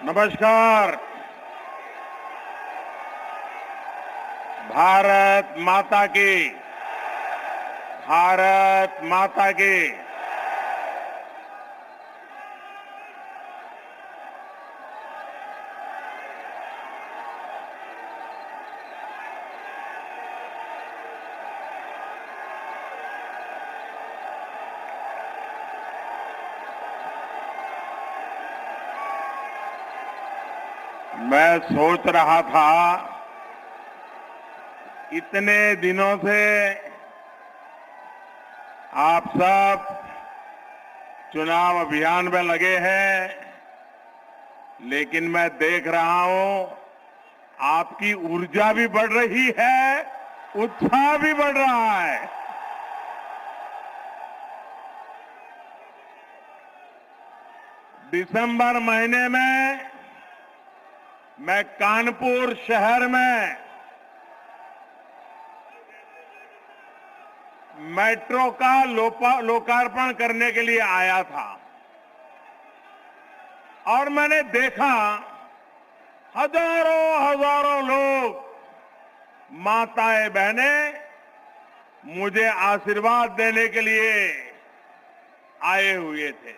नमस्कार। भारत माता की, भारत माता की। मैं सोच रहा था, इतने दिनों से आप सब चुनाव अभियान में लगे हैं, लेकिन मैं देख रहा हूं आपकी ऊर्जा भी बढ़ रही है, उत्साह भी बढ़ रहा है। दिसंबर महीने में मैं कानपुर शहर में मेट्रो का लोकार्पण करने के लिए आया था और मैंने देखा हजारों लोग, माताएं बहनें मुझे आशीर्वाद देने के लिए आए हुए थे।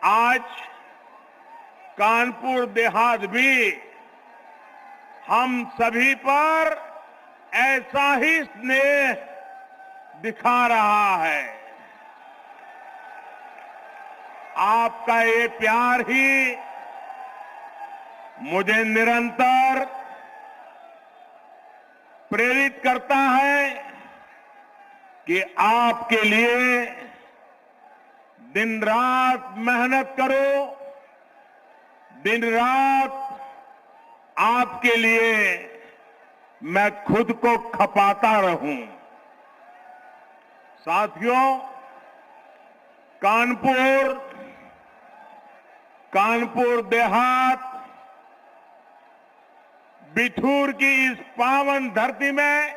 आज कानपुर देहात भी हम सभी पर ऐसा ही स्नेह दिखा रहा है। आपका ये प्यार ही मुझे निरंतर प्रेरित करता है कि आपके लिए दिन रात मेहनत करो, दिन रात आपके लिए मैं खुद को खपाता रहूं। साथियों, कानपुर देहात बिठूर की इस पावन धरती में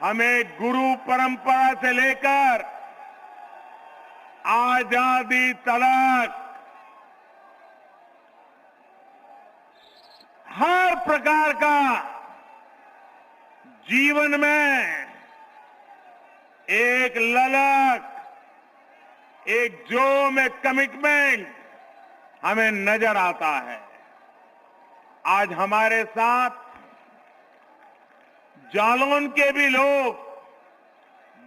हमें गुरु परंपरा से लेकर आजादी तलक हर प्रकार का जीवन में एक ललक, एक जोम, एक कमिटमेंट हमें नजर आता है। आज हमारे साथ जालौन के भी लोग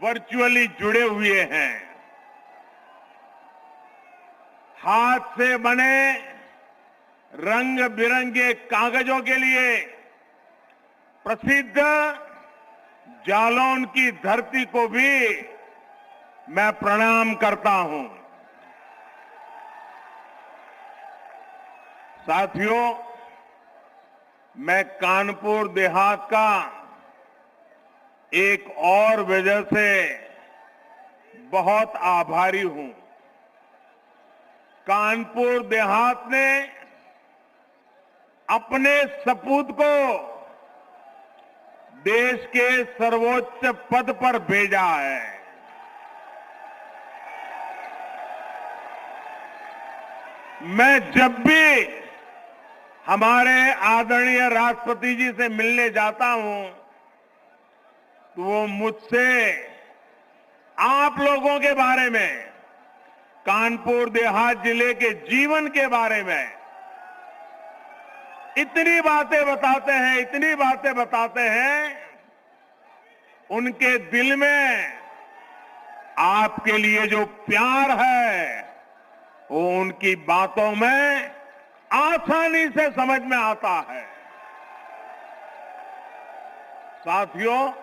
वर्चुअली जुड़े हुए हैं। हाथ से बने रंग बिरंगे कागजों के लिए प्रसिद्ध जालौन की धरती को भी मैं प्रणाम करता हूं। साथियों, मैं कानपुर देहात का एक और वजह से बहुत आभारी हूं। कानपुर देहात ने अपने सपूत को देश के सर्वोच्च पद पर भेजा है। मैं जब भी हमारे आदरणीय राष्ट्रपति जी से मिलने जाता हूं तो वो मुझसे आप लोगों के बारे में, कानपुर देहात जिले के जीवन के बारे में इतनी बातें बताते हैं, उनके दिल में आपके लिए जो प्यार है वो उनकी बातों में आसानी से समझ में आता है। साथियों,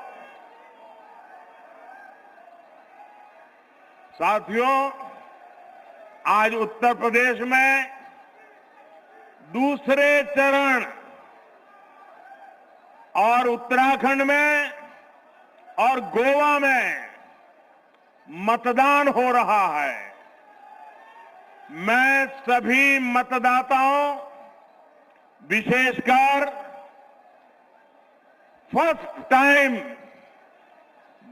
आज उत्तर प्रदेश में दूसरे चरण और उत्तराखंड में और गोवा में मतदान हो रहा है। मैं सभी मतदाताओं, विशेषकर फर्स्ट टाइम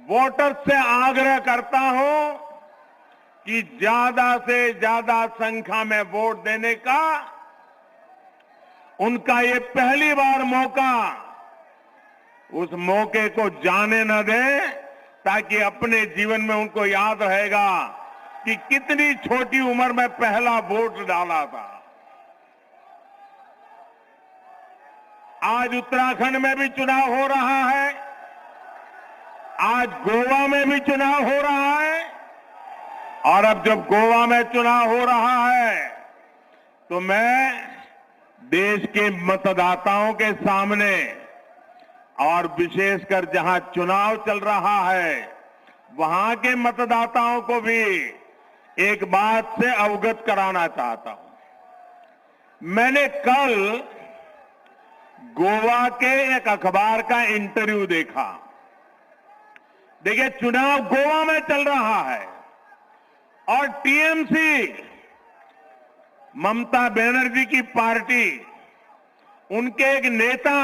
वोटर से आग्रह करता हूं कि ज्यादा से ज्यादा संख्या में वोट देने का उनका ये पहली बार मौका, उस मौके को जाने न दें, ताकि अपने जीवन में उनको याद रहेगा कि कितनी छोटी उम्र में पहला वोट डाला था। आज उत्तराखंड में भी चुनाव हो रहा है, आज गोवा में भी चुनाव हो रहा है, और अब जब गोवा में चुनाव हो रहा है तो मैं देश के मतदाताओं के सामने, और विशेषकर जहां चुनाव चल रहा है वहां के मतदाताओं को भी एक बात से अवगत कराना चाहता हूं। मैंने कल गोवा के एक अखबार का इंटरव्यू देखा। देखिए, चुनाव गोवा में चल रहा है और टीएमसी, ममता बनर्जी की पार्टी, उनके एक नेता,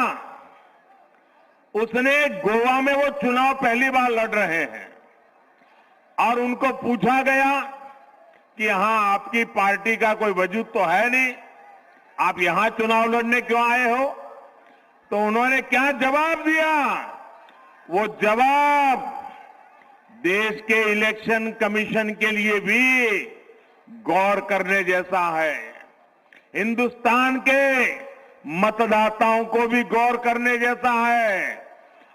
उसने गोवा में, वो चुनाव पहली बार लड़ रहे हैं, और उनको पूछा गया कि यहां आपकी पार्टी का कोई वजूद तो है नहीं, आप यहां चुनाव लड़ने क्यों आए हो? तो उन्होंने क्या जवाब दिया? वो जवाब देश के इलेक्शन कमीशन के लिए भी गौर करने जैसा है, हिंदुस्तान के मतदाताओं को भी गौर करने जैसा है,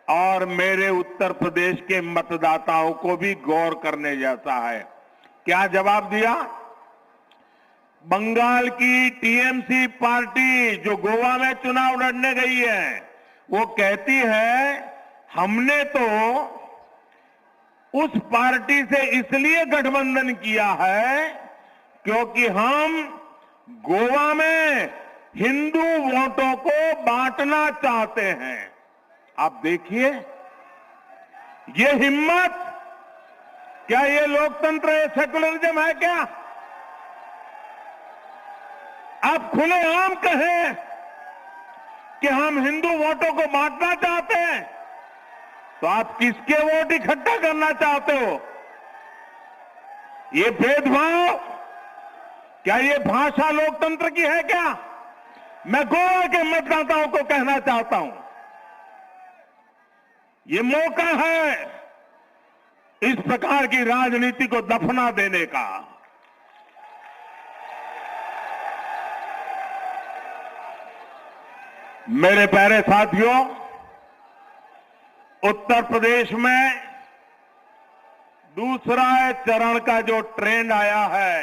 और मेरे उत्तर प्रदेश के मतदाताओं को भी गौर करने जैसा है। क्या जवाब दिया? बंगाल की टीएमसी पार्टी जो गोवा में चुनाव लड़ने गई है, वो कहती है हमने तो उस पार्टी से इसलिए गठबंधन किया है क्योंकि हम गोवा में हिंदू वोटों को बांटना चाहते हैं। आप देखिए, ये हिम्मत, क्या ये लोकतंत्र, ये सेकुलरिज्म है क्या? आप खुलेआम कहें कि हम हिंदू वोटों को बांटना चाहते हैं, तो आप किसके वोट इकट्ठा करना चाहते हो? ये भेदभाव, क्या ये भाषा लोकतंत्र की है क्या? मैं गोवा के मतदाताओं को कहना चाहता हूं, ये मौका है इस प्रकार की राजनीति को दफना देने का। मेरे प्यारे साथियों, उत्तर प्रदेश में दूसरा चरण का जो ट्रेंड आया है,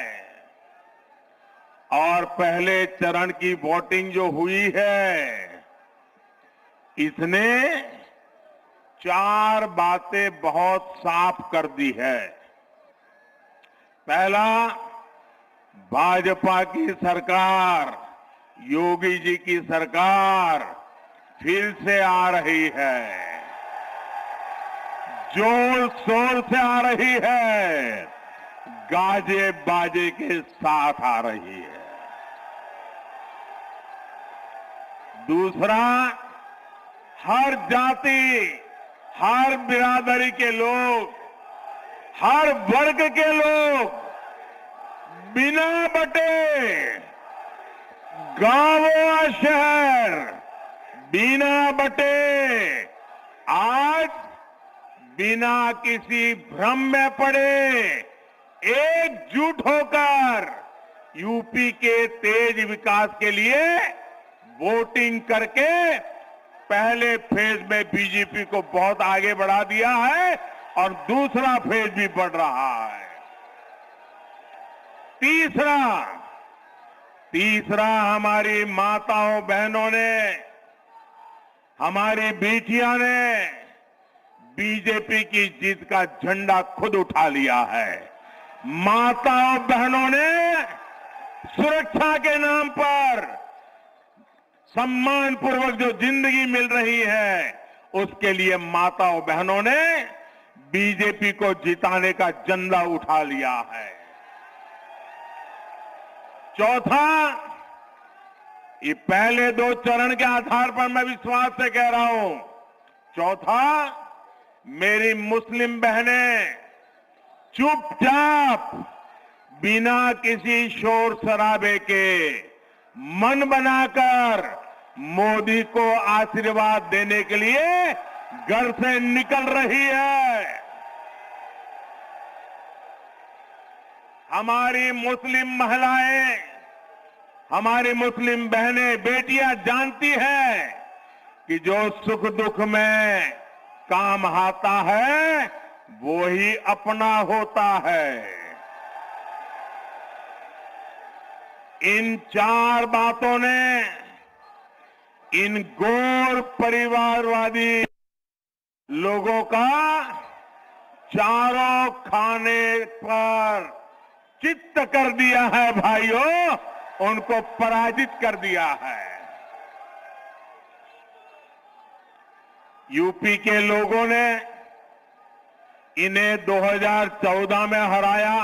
और पहले चरण की वोटिंग जो हुई है, इसने 4 बातें बहुत साफ कर दी है। पहला, भाजपा की सरकार, योगी जी की सरकार फिर से आ रही है, जोर शोर से आ रही है, गाजे बाजे के साथ आ रही है। दूसरा, हर जाति, हर बिरादरी के लोग, हर वर्ग के लोग बिना बटे, गांव और शहर बिना बटे, आज बिना किसी भ्रम में पड़े एकजुट होकर यूपी के तेज विकास के लिए वोटिंग करके पहले फेज में बीजेपी को बहुत आगे बढ़ा दिया है, और दूसरा फेज भी बढ़ रहा है। तीसरा, हमारी माताओं बहनों ने, हमारी बेटियां ने बीजेपी की जीत का झंडा खुद उठा लिया है। माताओं बहनों ने सुरक्षा के नाम पर सम्मान पूर्वक जो जिंदगी मिल रही है, उसके लिए माताओं बहनों ने बीजेपी को जिताने का झंडा उठा लिया है। चौथा, ये पहले 2 चरण के आधार पर मैं विश्वास से कह रहा हूं, चौथा, मेरी मुस्लिम बहनें चुपचाप बिना किसी शोर शराबे के मन बनाकर मोदी को आशीर्वाद देने के लिए घर से निकल रही है। हमारी मुस्लिम महिलाएं, हमारी मुस्लिम बहनें, बेटियां जानती हैं कि जो सुख दुख में काम आता है वो ही अपना होता है। इन 4 बातों ने इन गौर परिवारवादी लोगों का चारों खाने पर चित्त कर दिया है भाइयों, उनको पराजित कर दिया है। यूपी के लोगों ने इन्हें 2014 में हराया,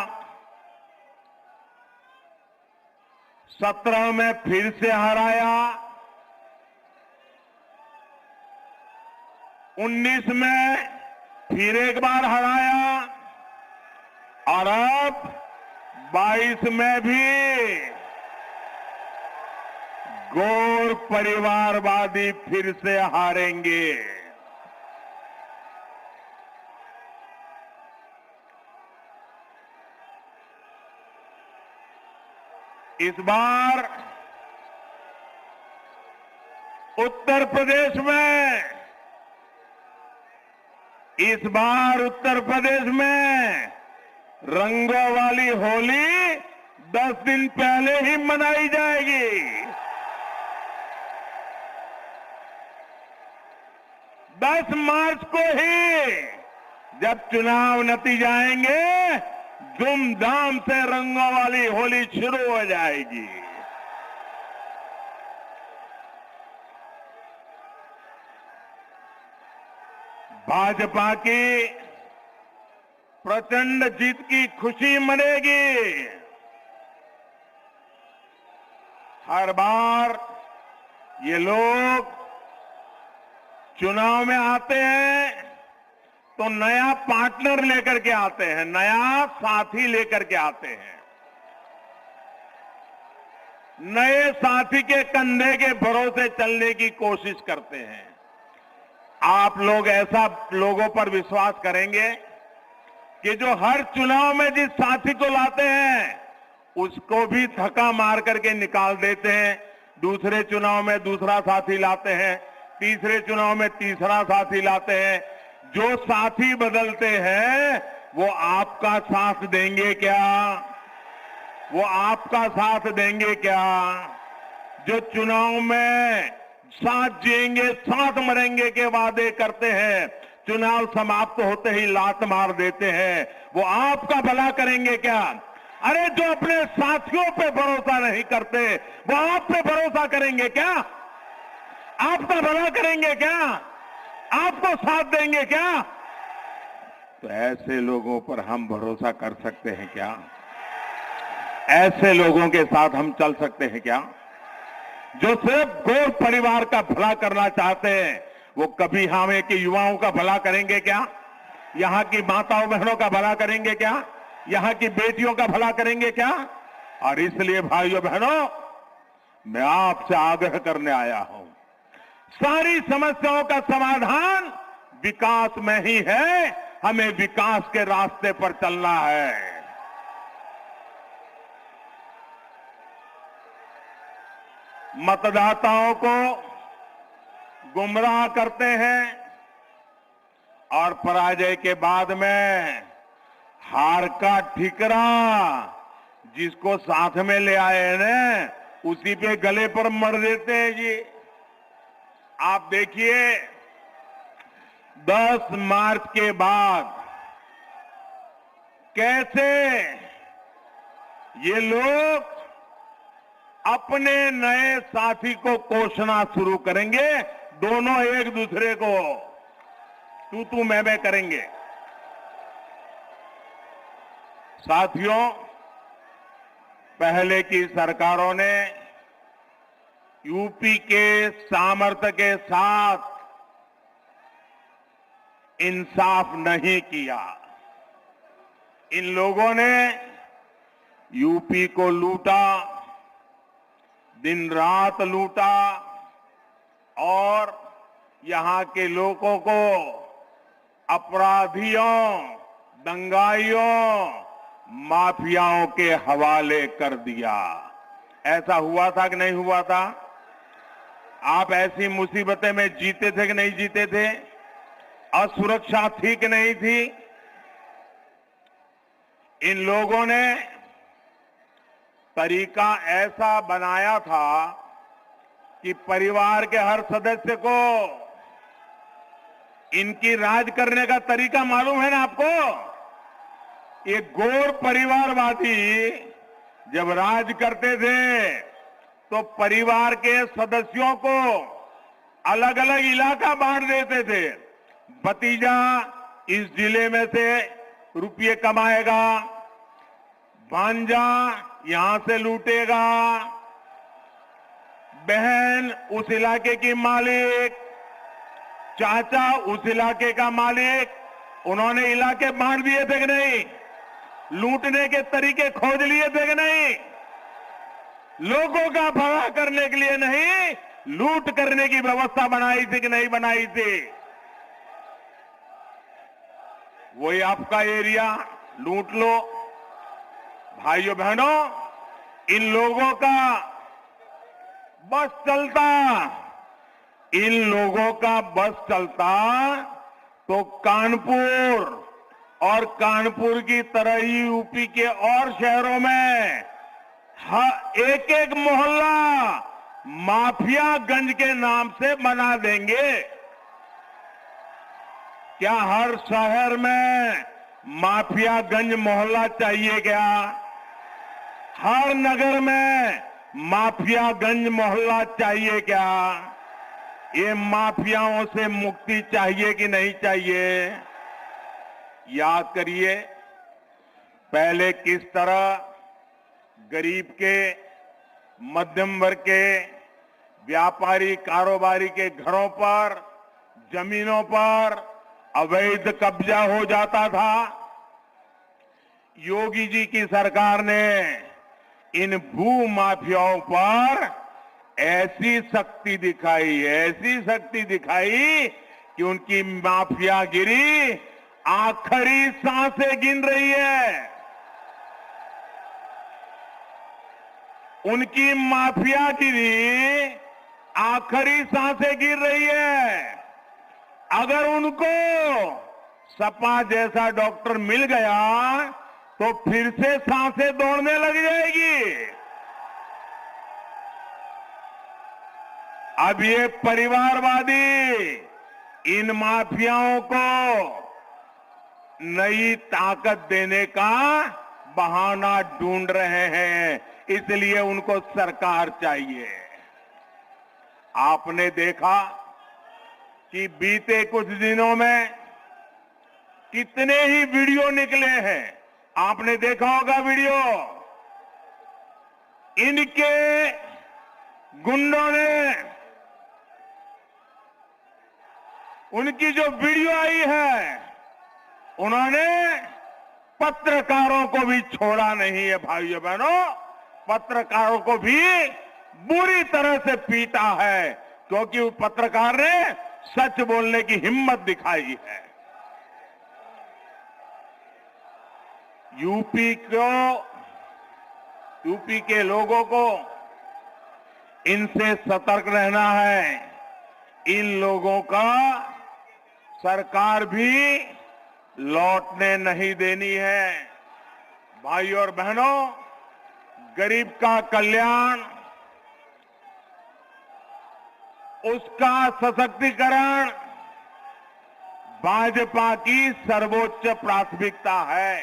17 में फिर से हराया, 19 में फिर एक बार हराया और अब 22 में भी गौर परिवारवादी फिर से हारेंगे। इस बार उत्तर प्रदेश में रंगों वाली होली 10 दिन पहले ही मनाई जाएगी। 10 मार्च को ही जब चुनाव नतीजे आएंगे, धूमधाम से रंगों वाली होली शुरू हो जाएगी। भाजपा की प्रचंड जीत की खुशी मनेगी। हर बार ये लोग चुनाव में आते हैं तो नया पार्टनर लेकर के आते हैं, नया साथी लेकर के आते हैं। नए साथी के कंधे के भरोसे चलने की कोशिश करते हैं। आप लोग ऐसा लोगों पर विश्वास करेंगे कि जो हर चुनाव में जिस साथी को लाते हैं उसको भी धक्का मार करके निकाल देते हैं, दूसरे चुनाव में दूसरा साथी लाते हैं, तीसरे चुनाव में तीसरा साथी लाते हैं। जो साथी बदलते हैं वो आपका साथ देंगे क्या? वो आपका साथ देंगे क्या? जो चुनाव में साथ जिएंगे साथ मरेंगे के वादे करते हैं, चुनाव समाप्त होते ही लात मार देते हैं, वो आपका भला करेंगे क्या? अरे जो अपने साथियों पे भरोसा नहीं करते वो आप पे भरोसा करेंगे क्या? आपका भला करेंगे क्या? आपको साथ देंगे क्या? तो ऐसे लोगों पर हम भरोसा कर सकते हैं क्या? ऐसे लोगों के साथ हम चल सकते हैं क्या? जो सिर्फ गौर परिवार का भला करना चाहते हैं, वो कभी हमें के युवाओं का भला करेंगे क्या? यहां की माताओं बहनों का भला करेंगे क्या? यहां की बेटियों का भला करेंगे क्या? और इसलिए भाइयों बहनों, मैं आपसे आग्रह करने आया हूं, सारी समस्याओं का समाधान विकास में ही है। हमें विकास के रास्ते पर चलना है। मतदाताओं को गुमराह करते हैं और पराजय के बाद में हार का ठिकरा जिसको साथ में ले आए हैं ना, उसी पे गले पर मर देते हैं जी। आप देखिए 10 मार्च के बाद कैसे ये लोग अपने नए साथी को कोसना शुरू करेंगे। दोनों एक दूसरे को तू मैं करेंगे। साथियों, पहले की सरकारों ने यूपी के सामर्थ्य के साथ इंसाफ नहीं किया। इन लोगों ने यूपी को लूटा, दिन रात लूटा और यहां के लोगों को अपराधियों, दंगाइयों, माफियाओं के हवाले कर दिया। ऐसा हुआ था कि नहीं हुआ था? आप ऐसी मुसीबतें में जीते थे कि नहीं जीते थे? असुरक्षा थी कि नहीं थी? इन लोगों ने तरीका ऐसा बनाया था कि परिवार के हर सदस्य को इनकी राज करने का तरीका मालूम है ना आपको? ये गोर परिवारवादी जब राज करते थे तो परिवार के सदस्यों को अलग अलग इलाका बांट देते थे। भतीजा इस जिले में से रुपये कमाएगा, भांजा यहां से लूटेगा, बहन उस इलाके की मालिक, चाचा उस इलाके का मालिक। उन्होंने इलाके बांट दिए थे कि नहीं? लूटने के तरीके खोज लिए थे कि नहीं? लोगों का भला करने के लिए नहीं, लूट करने की व्यवस्था बनाई थी कि नहीं बनाई थी? वही आपका एरिया लूट लो। भाइयों बहनों, इन लोगों का बस चलता, इन लोगों का बस चलता तो कानपुर और कानपुर की तरह ही यूपी के और शहरों में एक एक मोहल्ला माफियागंज के नाम से बना देंगे। क्या हर शहर में माफियागंज मोहल्ला चाहिए क्या? हर नगर में माफियागंज मोहल्ला चाहिए क्या? ये माफियाओं से मुक्ति चाहिए कि नहीं चाहिए? याद करिए, पहले किस तरह गरीब के, मध्यम वर्ग के, व्यापारी कारोबारी के घरों पर, जमीनों पर अवैध कब्जा हो जाता था। योगी जी की सरकार ने इन भू माफियाओं पर ऐसी शक्ति दिखाई कि उनकी माफियागिरी आखिरी सांसें गिन रही है। उनकी माफियागिरी आखिरी सांसें गिर रही है। अगर उनको सपा जैसा डॉक्टर मिल गया तो फिर से सांसें दौड़ने लग जाएगी। अब ये परिवारवादी इन माफियाओं को नई ताकत देने का बहाना ढूंढ रहे हैं, इसलिए उनको सरकार चाहिए। आपने देखा कि बीते कुछ दिनों में कितने ही वीडियो निकले हैं। आपने देखा होगा वीडियो, इनके गुंडों ने उनकी जो वीडियो आई है, उन्होंने पत्रकारों को भी छोड़ा नहीं है। भाइयों बहनों, पत्रकारों को भी बुरी तरह से पीटा है, क्योंकि उस पत्रकार ने सच बोलने की हिम्मत दिखाई है। यूपी के लोगों को इनसे सतर्क रहना है। इन लोगों का सरकार भी लौटने नहीं देनी है। भाइयों और बहनों, गरीब का कल्याण, उसका सशक्तिकरण भाजपा की सर्वोच्च प्राथमिकता है।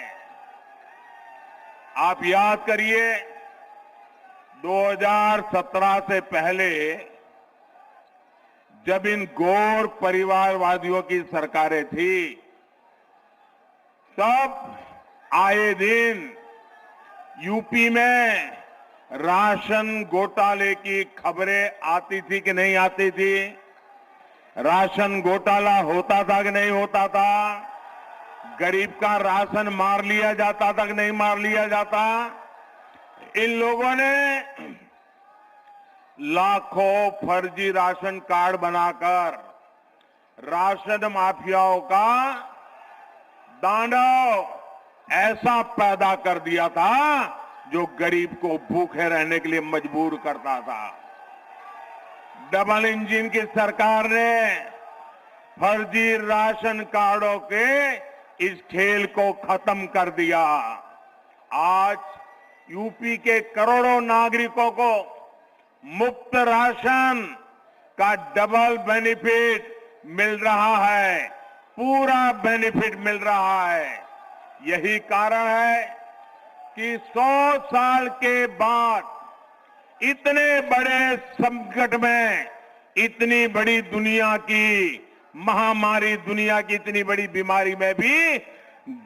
आप याद करिए, 2017 से पहले जब इन गौर परिवारवादियों की सरकारें थी, तब आए दिन यूपी में राशन घोटाले की खबरें आती थी कि नहीं आती थी? राशन घोटाला होता था कि नहीं होता था? गरीब का राशन मार लिया जाता था कि नहीं मार लिया जाता? इन लोगों ने लाखों फर्जी राशन कार्ड बनाकर राशन माफियाओं का दांडव ऐसा पैदा कर दिया था जो गरीब को भूखे रहने के लिए मजबूर करता था। डबल इंजन की सरकार ने फर्जी राशन कार्डों के इस खेल को खत्म कर दिया। आज यूपी के करोड़ों नागरिकों को मुफ्त राशन का डबल बेनिफिट मिल रहा है, पूरा बेनिफिट मिल रहा है। यही कारण है कि 100 साल के बाद इतने बड़े संकट में, इतनी बड़ी दुनिया की महामारी, दुनिया की इतनी बड़ी बीमारी में भी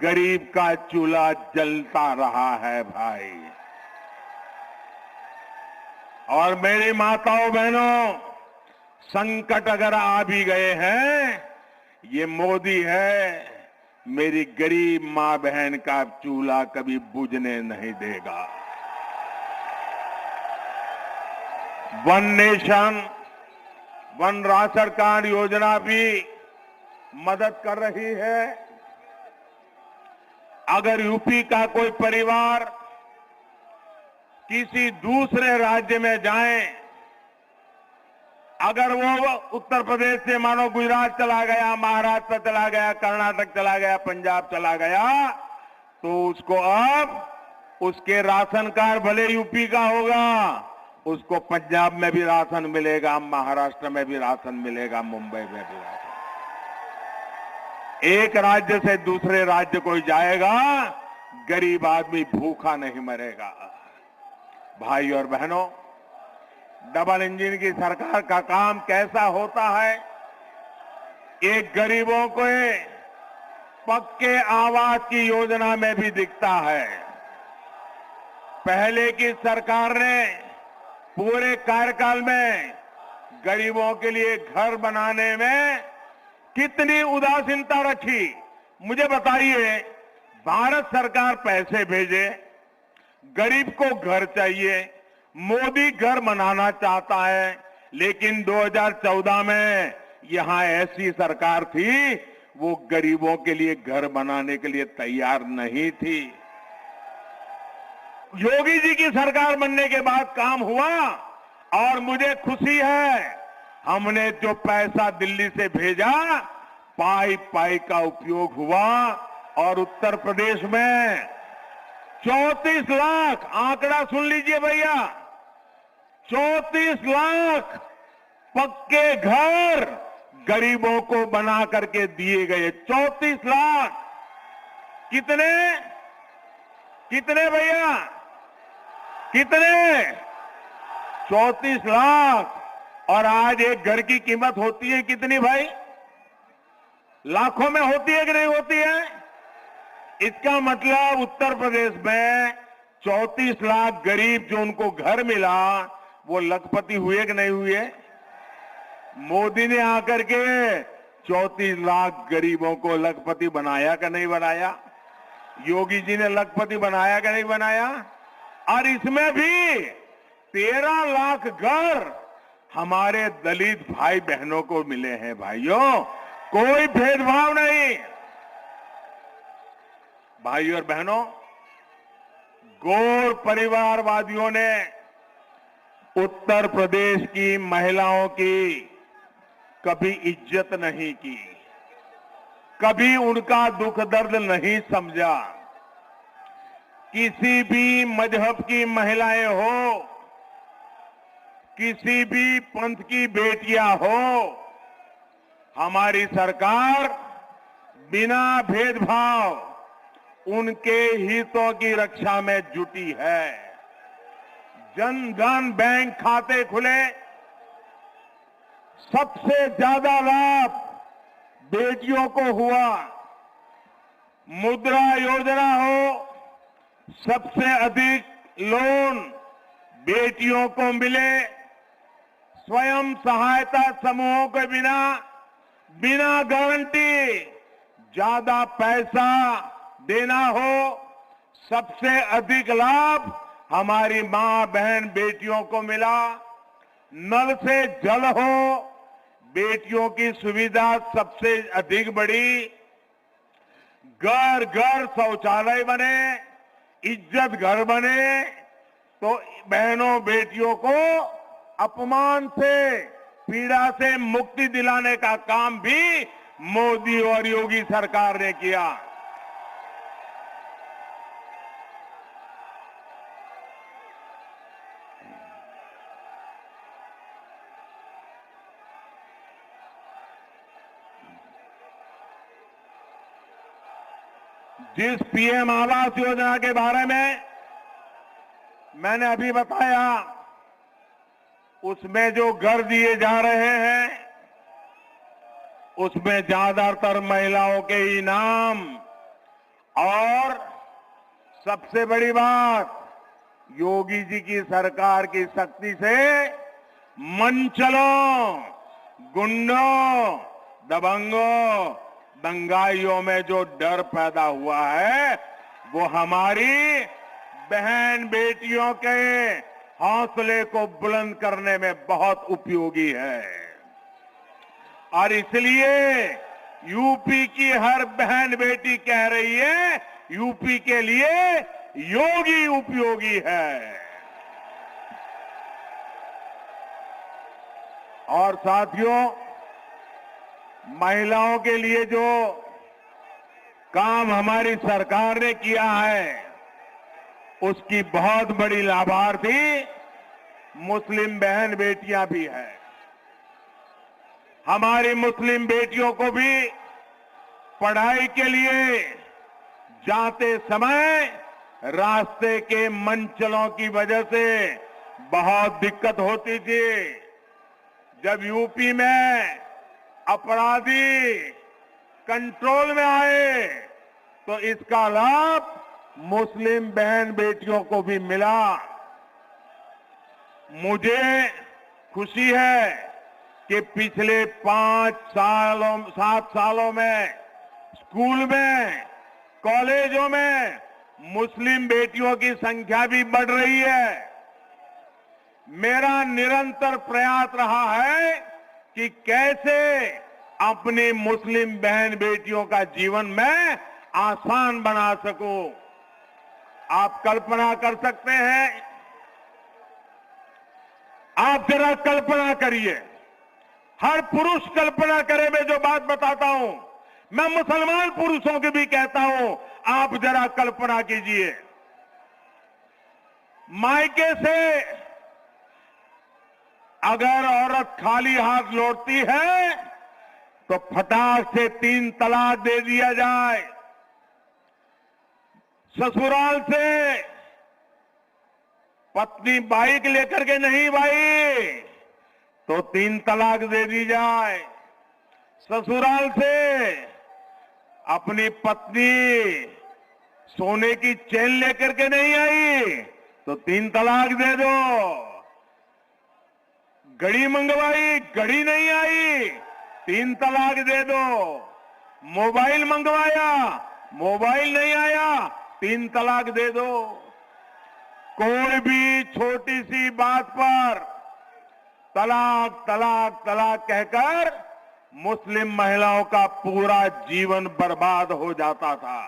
गरीब का चूल्हा जलता रहा है भाई। और मेरी माताओं बहनों, संकट अगर आ भी गए हैं, ये मोदी है, मेरी गरीब मां बहन का चूल्हा कभी बुझने नहीं देगा। One nation one ration card योजना भी मदद कर रही है। अगर यूपी का कोई परिवार किसी दूसरे राज्य में जाए, अगर वो उत्तर प्रदेश से मानो गुजरात चला गया, महाराष्ट्र चला गया, कर्नाटक चला गया, पंजाब चला गया, तो उसको अब उसके राशन कार्ड भले यूपी का होगा, उसको पंजाब में भी राशन मिलेगा, महाराष्ट्र में भी राशन मिलेगा, मुंबई में भी राशन। एक राज्य से दूसरे राज्य कोई जाएगा, गरीब आदमी भूखा नहीं मरेगा। भाई और बहनों, डबल इंजन की सरकार का काम कैसा होता है? एक गरीबों को पक्के आवास की योजना में भी दिखता है। पहले की सरकार ने पूरे कार्यकाल में गरीबों के लिए घर बनाने में कितनी उदासीनता रखी। मुझे बताइए, भारत सरकार पैसे भेजे, गरीब को घर चाहिए, मोदी घर बनाना चाहता है, लेकिन 2014 में यहां ऐसी सरकार थी, वो गरीबों के लिए घर बनाने के लिए तैयार नहीं थी। योगी जी की सरकार बनने के बाद काम हुआ और मुझे खुशी है, हमने जो पैसा दिल्ली से भेजा, पाई पाई का उपयोग हुआ और उत्तर प्रदेश में 34 लाख, आंकड़ा सुन लीजिए भैया, 34 लाख पक्के घर गरीबों को बना करके दिए गए। 34 लाख। कितने कितने भैया, कितने? 34 लाख। और आज एक घर की कीमत होती है कितनी भाई? लाखों में होती है कि नहीं होती है? इसका मतलब उत्तर प्रदेश में 34 लाख गरीब जो उनको घर मिला, वो लखपति हुए कि नहीं हुए? मोदी ने आकर के 34 लाख गरीबों को लखपति बनाया कि नहीं बनाया? योगी जी ने लखपति बनाया कि नहीं बनाया? और इसमें भी 13 लाख घर हमारे दलित भाई बहनों को मिले हैं। भाइयों, कोई भेदभाव नहीं। भाई और बहनों, गौर परिवारवादियों ने उत्तर प्रदेश की महिलाओं की कभी इज्जत नहीं की, कभी उनका दुख दर्द नहीं समझा। किसी भी मजहब की महिलाएं हो, किसी भी पंथ की बेटियां हो, हमारी सरकार बिना भेदभाव उनके हितों की रक्षा में जुटी है। जन धन बैंक खाते खुले, सबसे ज्यादा लाभ बेटियों को हुआ। मुद्रा योजना हो, सबसे अधिक लोन बेटियों को मिले। स्वयं सहायता समूहों के बिना गारंटी ज्यादा पैसा देना हो, सबसे अधिक लाभ हमारी मां बहन बेटियों को मिला। नल से जल हो, बेटियों की सुविधा सबसे अधिक बढ़ी। घर घर शौचालय बने, इज्जत घर बने, तो बहनों बेटियों को अपमान से, पीड़ा से मुक्ति दिलाने का काम भी मोदी और योगी सरकार ने किया। जिस पीएम आवास योजना के बारे में मैंने अभी बताया, उसमें जो घर दिए जा रहे हैं, उसमें ज्यादातर महिलाओं के इनाम, और सबसे बड़ी बात, योगी जी की सरकार की शक्ति से मनचलों, गुंडों, दबंगों, दंगाइयों में जो डर पैदा हुआ है, वो हमारी बहन बेटियों के हौसले को बुलंद करने में बहुत उपयोगी है। और इसलिए यूपी की हर बहन बेटी कह रही है, यूपी के लिए योगी उपयोगी है। और साथियों, महिलाओं के लिए जो काम हमारी सरकार ने किया है, उसकी बहुत बड़ी लाभार्थी मुस्लिम बहन बेटियां भी हैं। हमारी मुस्लिम बेटियों को भी पढ़ाई के लिए जाते समय रास्ते के मनचलों की वजह से बहुत दिक्कत होती थी। जब यूपी में अपराधी कंट्रोल में आए, तो इसका लाभ मुस्लिम बहन बेटियों को भी मिला। मुझे खुशी है कि पिछले 7 सालों में स्कूल में, कॉलेजों में मुस्लिम बेटियों की संख्या भी बढ़ रही है। मेरा निरंतर प्रयास रहा है कि कैसे अपनी मुस्लिम बहन बेटियों का जीवन मैं आसान बना सकूं। आप कल्पना कर सकते हैं, आप जरा कल्पना करिए, हर पुरुष कल्पना करे। मैं जो बात बताता हूं, मैं मुसलमान पुरुषों की भी कहता हूं, आप जरा कल्पना कीजिए, मायके से अगर औरत खाली हाथ लौटती है, तो फटाक से 3 तलाक दे दिया जाए। ससुराल से पत्नी बाइक लेकर के नहीं भाई, तो 3 तलाक दे दी जाए। ससुराल से अपनी पत्नी सोने की चेन लेकर के नहीं आई, तो 3 तलाक दे दो। घड़ी मंगवाई, घड़ी नहीं आई, 3 तलाक दे दो। मोबाइल मंगवाया, मोबाइल नहीं आया, 3 तलाक दे दो। कोई भी छोटी सी बात पर तलाक तलाक तलाक कहकर मुस्लिम महिलाओं का पूरा जीवन बर्बाद हो जाता था।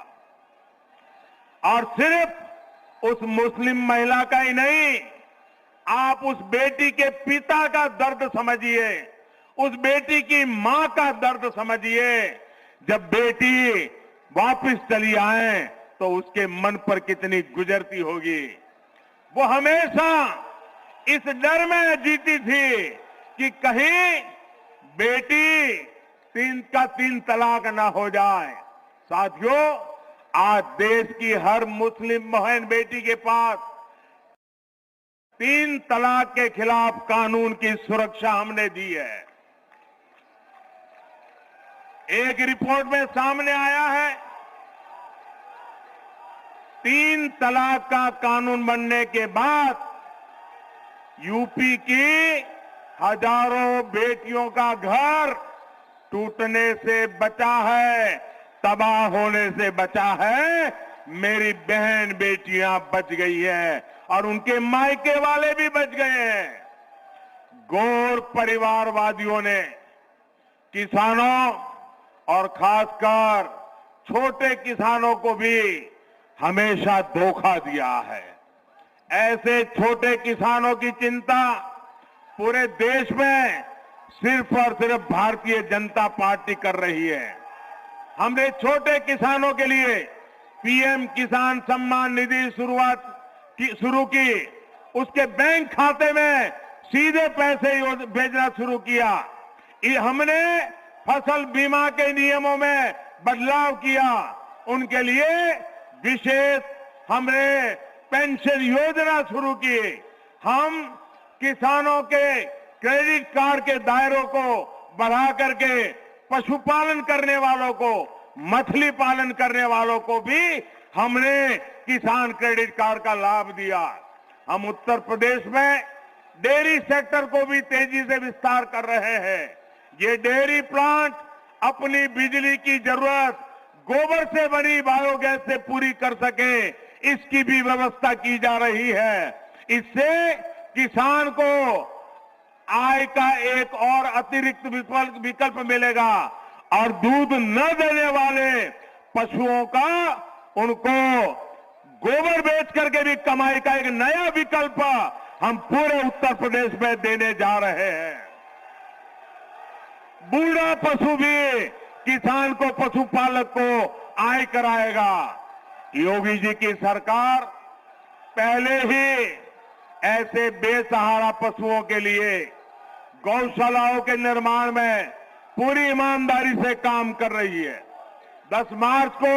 और सिर्फ उस मुस्लिम महिला का ही नहीं, आप उस बेटी के पिता का दर्द समझिए, उस बेटी की मां का दर्द समझिए। जब बेटी वापस चली आए, तो उसके मन पर कितनी गुजरती होगी। वो हमेशा इस डर में जीती थी कि कहीं बेटी 3 तलाक ना हो जाए। साथियों, आज देश की हर मुस्लिम बहन बेटी के पास 3 तलाक के खिलाफ कानून की सुरक्षा हमने दी है। एक रिपोर्ट में सामने आया है, 3 तलाक का कानून बनने के बाद यूपी की हजारों बेटियों का घर टूटने से बचा है, तबाह होने से बचा है। मेरी बहन बेटियां बच गई हैं और उनके मायके वाले भी बच गए हैं। गौर परिवारवादियों ने किसानों और खासकर छोटे किसानों को भी हमेशा धोखा दिया है। ऐसे छोटे किसानों की चिंता पूरे देश में सिर्फ और सिर्फ भारतीय जनता पार्टी कर रही है। हमने छोटे किसानों के लिए पीएम किसान सम्मान निधि शुरू की। उसके बैंक खाते में सीधे पैसे भेजना शुरू किया। हमने फसल बीमा के नियमों में बदलाव किया। उनके लिए विशेष हमने पेंशन योजना शुरू की। हम किसानों के क्रेडिट कार्ड के दायरों को बढ़ा करके पशुपालन करने वालों को, मछली पालन करने वालों को भी हमने किसान क्रेडिट कार्ड का लाभ दिया। हम उत्तर प्रदेश में डेयरी सेक्टर को भी तेजी से विस्तार कर रहे हैं। ये डेयरी प्लांट अपनी बिजली की जरूरत गोबर से बनी बायोगैस से पूरी कर सके, इसकी भी व्यवस्था की जा रही है। इससे किसान को आय का एक और अतिरिक्त विकल्प मिलेगा और दूध न देने वाले पशुओं का उनको गोबर बेच करके भी कमाई का एक नया विकल्प हम पूरे उत्तर प्रदेश में देने जा रहे हैं। बूढ़ा पशु भी किसान को, पशुपालक को आय कराएगा। योगी जी की सरकार पहले ही ऐसे बेसहारा पशुओं के लिए गौशालाओं के निर्माण में पूरी ईमानदारी से काम कर रही है। 10 मार्च को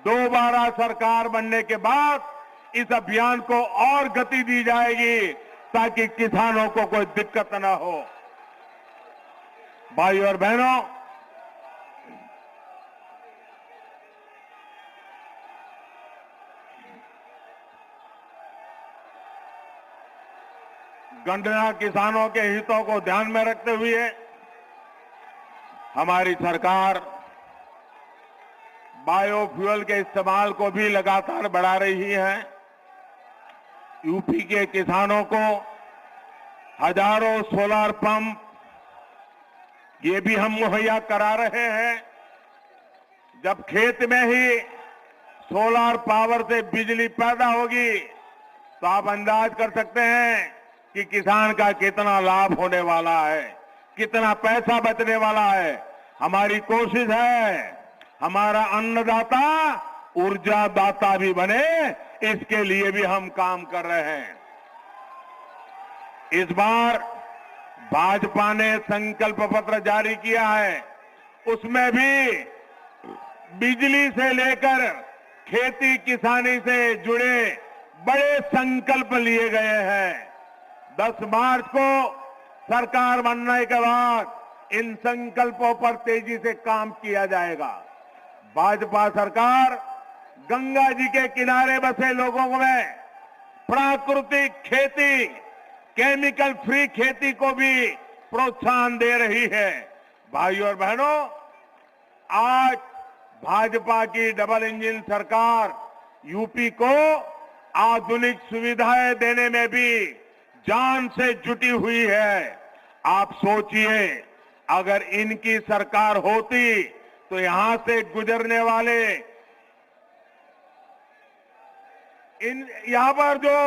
दोबारा सरकार बनने के बाद इस अभियान को और गति दी जाएगी ताकि किसानों को कोई दिक्कत न हो। भाइयों और बहनों, गन्ना किसानों के हितों को ध्यान में रखते हुए हमारी सरकार बायोफ्यूल के इस्तेमाल को भी लगातार बढ़ा रही है। यूपी के किसानों को हजारों सोलर पंप ये भी हम मुहैया करा रहे हैं। जब खेत में ही सोलर पावर से बिजली पैदा होगी तो आप अंदाज कर सकते हैं कि किसान का कितना लाभ होने वाला है, कितना पैसा बचने वाला है। हमारी कोशिश है हमारा अन्नदाता ऊर्जा दाता भी बने, इसके लिए भी हम काम कर रहे हैं। इस बार भाजपा ने संकल्प पत्र जारी किया है, उसमें भी बिजली से लेकर खेती किसानी से जुड़े बड़े संकल्प लिए गए हैं। 10 मार्च को सरकार बनने के बाद इन संकल्पों पर तेजी से काम किया जाएगा। भाजपा सरकार गंगा जी के किनारे बसे लोगों में प्राकृतिक खेती, केमिकल फ्री खेती को भी प्रोत्साहन दे रही है। भाइयों और बहनों, आज भाजपा की डबल इंजन सरकार यूपी को आधुनिक सुविधाएं देने में भी जान से जुटी हुई है। आप सोचिए, अगर इनकी सरकार होती तो यहां से गुजरने वाले यहां पर जो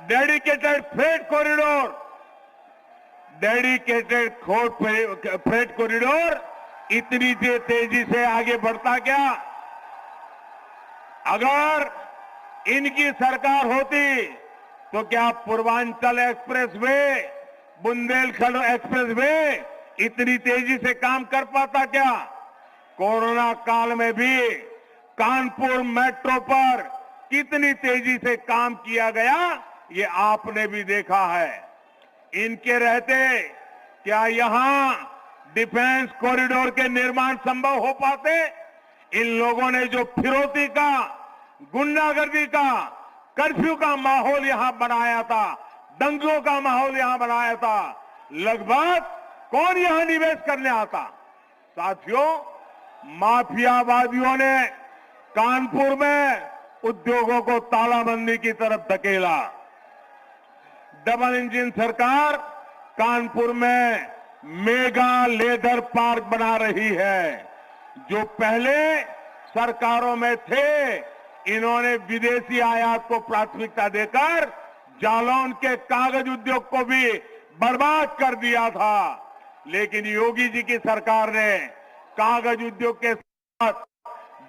डेडिकेटेड फ्रेट कॉरिडोर इतनी तेजी से आगे बढ़ता क्या? अगर इनकी सरकार होती तो क्या Purvanchal express way, Bundelkhand express way इतनी तेजी से काम कर पाता क्या? कोरोना काल में भी कानपुर मेट्रो पर कितनी तेजी से काम किया गया, ये आपने भी देखा है। इनके रहते क्या यहां डिफेंस कॉरिडोर के निर्माण संभव हो पाते? इन लोगों ने जो फिरौती का, गुंडागर्दी का, कर्फ्यू का माहौल यहां बनाया था, दंगों का माहौल यहां बनाया था, लगभग कौन यहां निवेश करने आता? साथियों, माफियावादियों ने कानपुर में उद्योगों को तालाबंदी की तरफ धकेला। डबल इंजन सरकार कानपुर में मेगा लेदर पार्क बना रही है। जो पहले सरकारों में थे, इन्होंने विदेशी आयात को प्राथमिकता देकर जालौन के कागज उद्योग को भी बर्बाद कर दिया था। लेकिन योगी जी की सरकार ने कागज उद्योग के साथ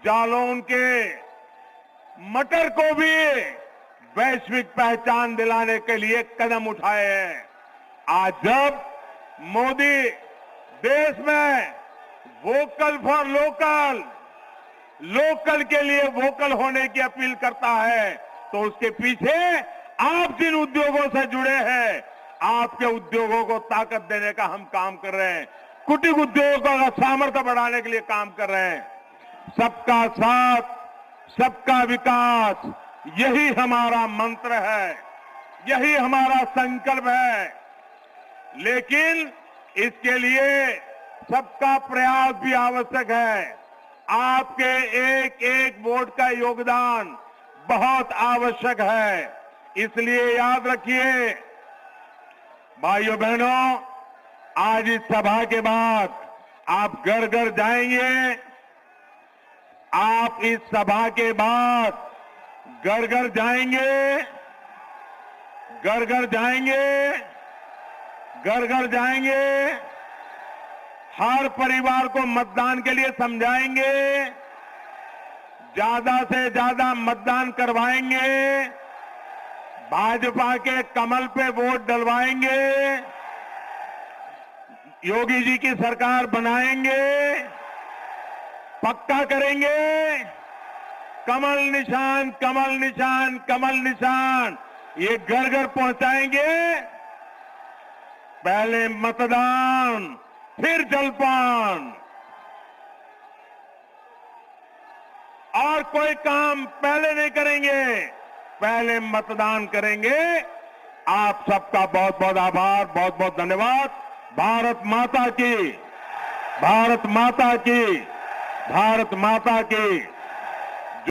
जालौन के मटर को भी वैश्विक पहचान दिलाने के लिए कदम उठाए हैं। आज जब मोदी देश में वोकल फॉर लोकल, लोकल के लिए वोकल होने की अपील करता है, तो उसके पीछे आप जिन उद्योगों से जुड़े हैं, आपके उद्योगों को ताकत देने का हम काम कर रहे हैं। कुटीर उद्योगों का सामर्थ्य बढ़ाने के लिए काम कर रहे हैं। सबका साथ, सबका विकास, यही हमारा मंत्र है, यही हमारा संकल्प है। लेकिन इसके लिए सबका प्रयास भी आवश्यक है। आपके एक एक वोट का योगदान बहुत आवश्यक है। इसलिए याद रखिए भाइयों बहनों, आज इस सभा के बाद आप घर घर जाएंगे। आप इस सभा के बाद घर घर जाएंगे, घर घर जाएंगे, घर घर जाएंगे। हर परिवार को मतदान के लिए समझाएंगे, ज्यादा से ज्यादा मतदान करवाएंगे, भाजपा के कमल पे वोट डलवाएंगे, योगी जी की सरकार बनाएंगे, पक्का करेंगे। कमल निशान, कमल निशान, कमल निशान, ये घर घर पहुंचाएंगे। पहले मतदान, फिर जलपान, और कोई काम पहले नहीं करेंगे, पहले मतदान करेंगे। आप सबका बहुत बहुत आभार, बहुत बहुत धन्यवाद। भारत माता की, भारत माता की, भारत माता की।